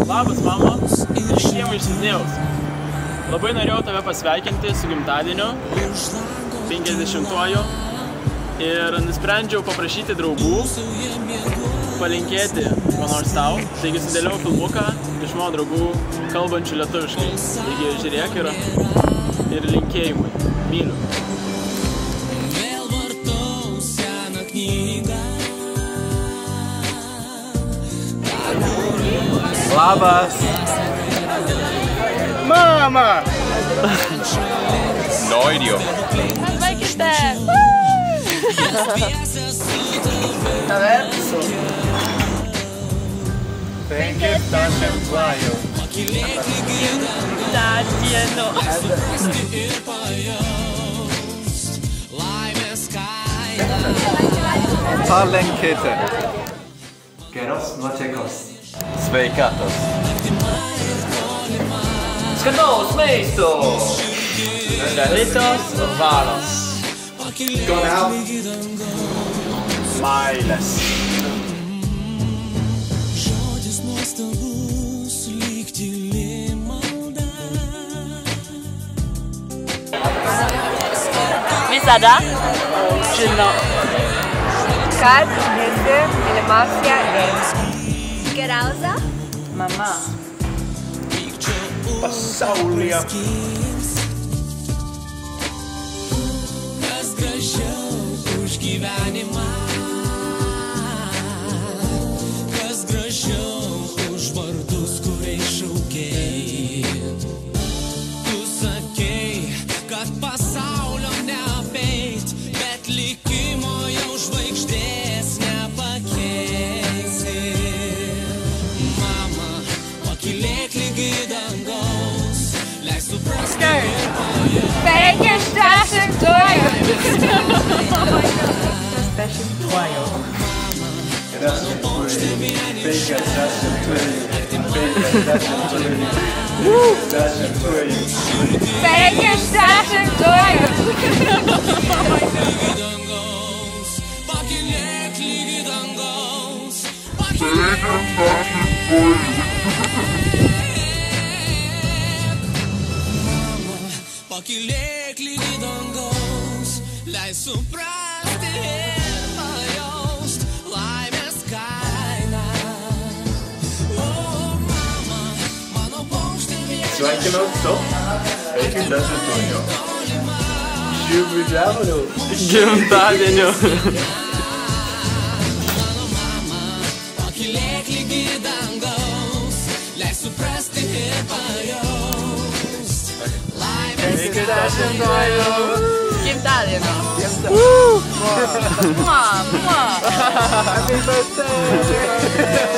Labas, mama. Linkėjimai iš Sidnėjaus. Labai norėjau tave pasveikinti su gimtadieniu, 50-uoju. Ir nusprendžiau paprašyti draugų, palinkėti ko nors tau. Taigi sudėliau filmuką iš mano draugų kalbančių lietuviškai. Taigi žiūrėk ir linkėjimai. Myliu. Labas! Mama! Noidio. Pasveikite! Adesso 50-uoju. Tatieno. Palinkėti. Geros nuotaikos. Sveikatos. Skanaus maisto. Dalitos valos. Skoniau. Meilės. Visada žinau, kad esi mylimiausia vėjas. geriausia Mama. Pasaulyje. Kas gražiau už gyvenimą, kas gražiau už vardus, kuriais šaukei. Tu sakei, kad pasaulio neapeit, bet likimo jau žvaigždės nepakeisi. Mama, pakilėk lygi dangaus, leis suprasti. 50-uoju. Pakilėk lygi dangaus, pakilėk lygi dangaus, leis suprasti ir pajaust laimės kainą. O mama, mano paukštė viešė. Sveikinau su 50-uoju. Žiūrėjau. Gimtadieniu. Pakilėk lygi dangaus, leis suprasti ir pajaust laimės 50-uoju. gimtadienio. Happy birthday!